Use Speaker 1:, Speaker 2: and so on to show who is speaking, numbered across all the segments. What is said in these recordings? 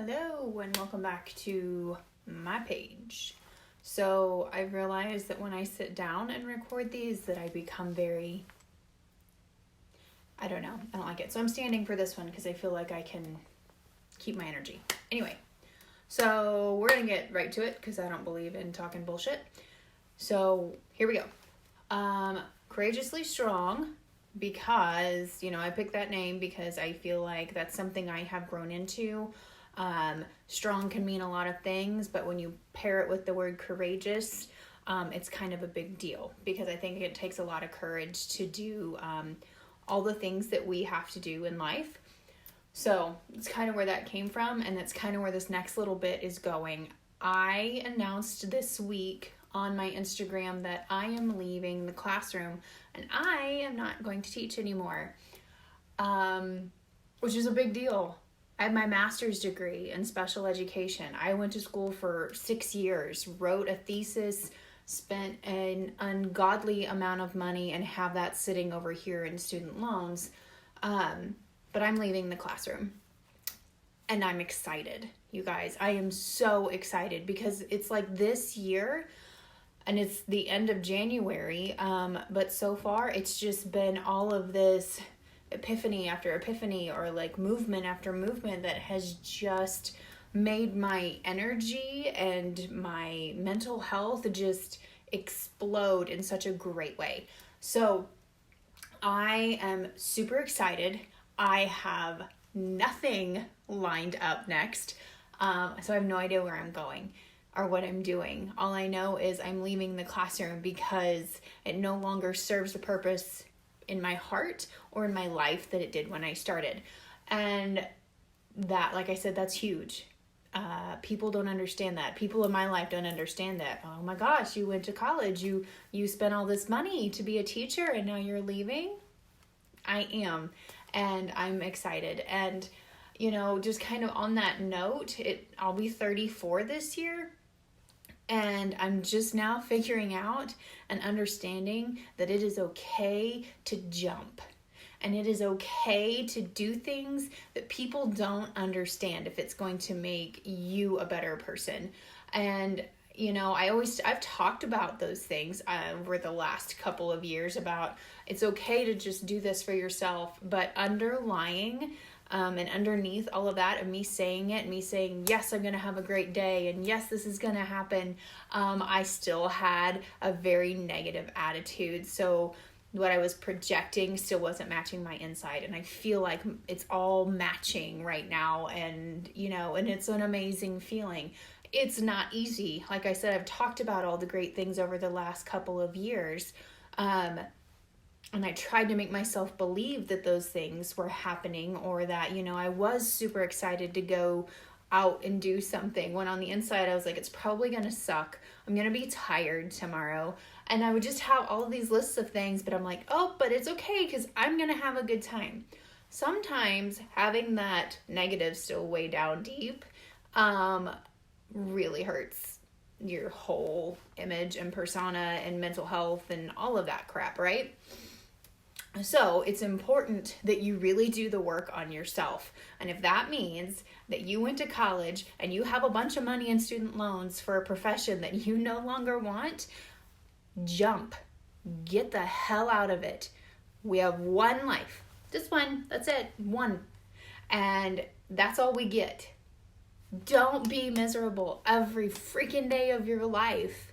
Speaker 1: Hello and welcome back to my page. So I've realized that when I sit down and record these that I become very, I don't like it. So I'm standing for this one because I feel like I can keep my energy. Anyway, so we're going to get right to it because I don't believe in talking bullshit. So here we go. Courageously Strong, because, I picked that name because I feel like that's something I have grown into. Strong can mean a lot of things, but when you pair it with the word courageous, it's kind of a big deal because I think it takes a lot of courage to do all the things that we have to do in life. So it's kind of where that came from, and that's kind of where this next little bit is going. I announced this week on my Instagram that I am leaving the classroom and I am not going to teach anymore, which is a big deal. I have my master's degree in special education. I went to school for 6 years, wrote a thesis, spent an ungodly amount of money, and have that sitting over here in student loans. But I'm leaving the classroom. And I'm excited, you guys. I am so excited because it's like this year, and it's the end of January, but so far it's just been all of this epiphany after epiphany, or like movement after movement, that has just made my energy and my mental health just explode in such a great way. So I am super excited. I have nothing lined up next, so I have no idea where I'm going or what I'm doing. All I know is I'm leaving the classroom because it no longer serves the purpose in my heart or in my life that it did when I started. And that, like I said, that's huge. People don't understand that. People in my life don't understand that. Oh my gosh, you went to college, you spent all this money to be a teacher and now you're leaving? I am, and I'm excited. And just kind of on that note, I'll be 34 this year. And I'm just now figuring out and understanding that it is okay to jump. And it is okay to do things that people don't understand if it's going to make you a better person. And, I've talked about those things over the last couple of years about it's okay to just do this for yourself. But underlying and underneath all of that, of me saying it, me saying, yes, I'm going to have a great day, and yes, this is going to happen, I still had a very negative attitude. So what I was projecting still wasn't matching my inside. And I feel like it's all matching right now. And, and it's an amazing feeling. It's not easy. Like I said, I've talked about all the great things over the last couple of years. And I tried to make myself believe that those things were happening, or that, I was super excited to go out and do something, when on the inside I was like, it's probably going to suck. I'm going to be tired tomorrow. And I would just have all of these lists of things, but I'm like, oh, but it's okay because I'm going to have a good time. Sometimes having that negative still way down deep really hurts your whole image and persona and mental health and all of that crap, right? So it's important that you really do the work on yourself. And if that means that you went to college and you have a bunch of money in student loans for a profession that you no longer want, jump. Get the hell out of it. We have one life. Just one. That's it. One. And that's all we get. Don't be miserable every freaking day of your life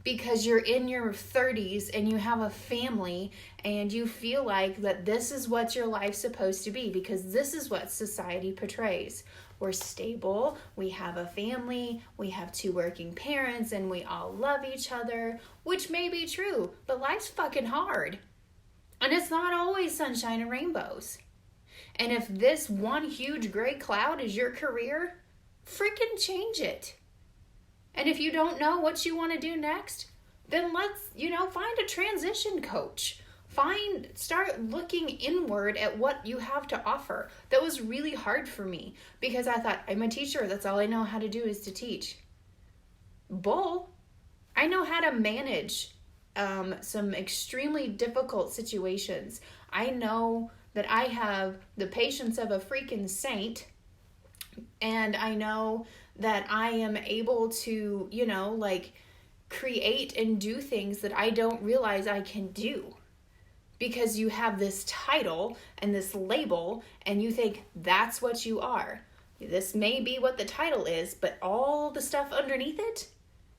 Speaker 1: because you're in your 30s and you have a family and you feel like that this is what your life's supposed to be, because this is what society portrays. We're stable, we have a family, we have 2 working parents, and we all love each other, which may be true, but life's fucking hard. And it's not always sunshine and rainbows. And if this one huge gray cloud is your career, freaking change it. And if you don't know what you want to do next, then let's, find a transition coach. Start looking inward at what you have to offer. That was really hard for me because I thought, I'm a teacher. That's all I know how to do is to teach. Bull. I know how to manage some extremely difficult situations. I know that I have the patience of a freaking saint And I know that I am able to, like create and do things that I don't realize I can do. Because you have this title and this label and you think that's what you are. This may be what the title is, but all the stuff underneath it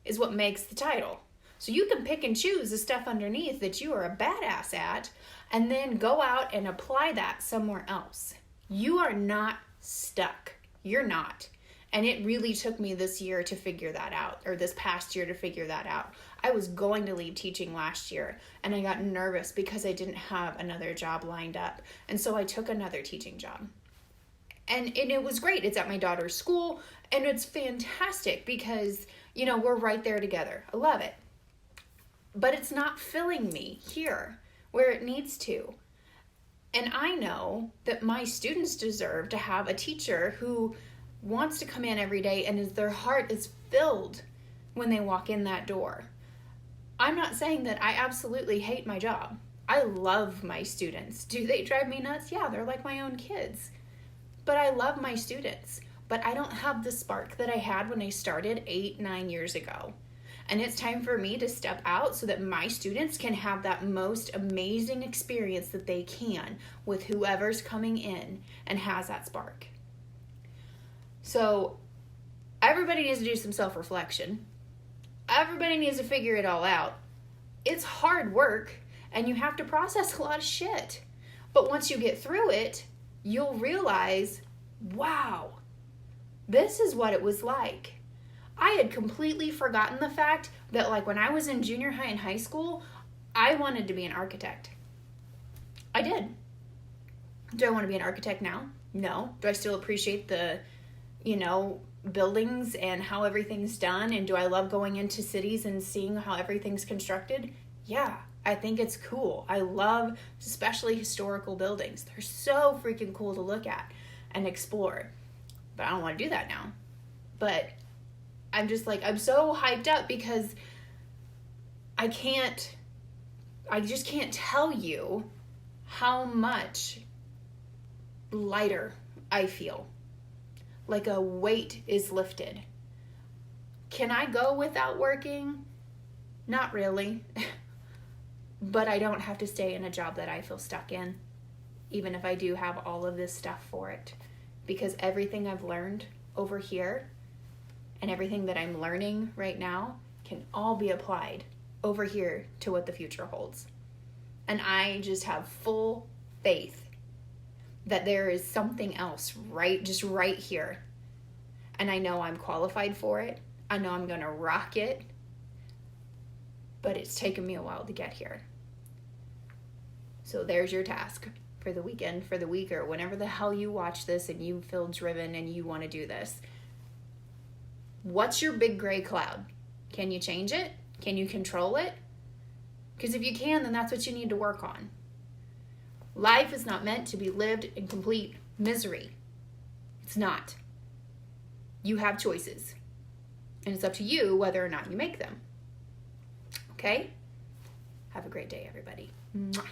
Speaker 1: is what makes the title. So you can pick and choose the stuff underneath that you are a badass at and then go out and apply that somewhere else. You are not stuck. You're not. And it really took me this year to figure that out, or this past year to figure that out. I was going to leave teaching last year, and I got nervous because I didn't have another job lined up. And so I took another teaching job. And it was great. It's at my daughter's school, and it's fantastic because, we're right there together. I love it. But it's not filling me here where it needs to. And I know that my students deserve to have a teacher who wants to come in every day and their heart is filled when they walk in that door. I'm not saying that I absolutely hate my job. I love my students. Do they drive me nuts? Yeah, they're like my own kids. But I love my students. But I don't have the spark that I had when I started 8-9 years ago. And it's time for me to step out so that my students can have that most amazing experience that they can with whoever's coming in and has that spark. So everybody needs to do some self-reflection. Everybody needs to figure it all out. It's hard work and you have to process a lot of shit. But once you get through it, you'll realize, wow, this is what it was like. I had completely forgotten the fact that like when I was in junior high and high school, I wanted to be an architect. I did. Do I want to be an architect now? No. Do I still appreciate the buildings and how everything's done? And do I love going into cities and seeing how everything's constructed? Yeah, I think it's cool. I love especially historical buildings. They're so freaking cool to look at and explore. But I don't want to do that now. But I'm just like, I'm so hyped up because I just can't tell you how much lighter I feel. Like a weight is lifted. Can I go without working? Not really. But I don't have to stay in a job that I feel stuck in, even if I do have all of this stuff for it. Because everything I've learned over here and everything that I'm learning right now can all be applied over here to what the future holds. And I just have full faith that there is something else right here. And I know I'm qualified for it. I know I'm going to rock it. But it's taken me a while to get here. So there's your task for the weekend, for the week, or whenever the hell you watch this and you feel driven and you want to do this. What's your big gray cloud? Can you change it? Can you control it? Because if you can, then that's what you need to work on. Life is not meant to be lived in complete misery. It's not. You have choices. And it's up to you whether or not you make them. Okay? Have a great day, everybody. Mwah.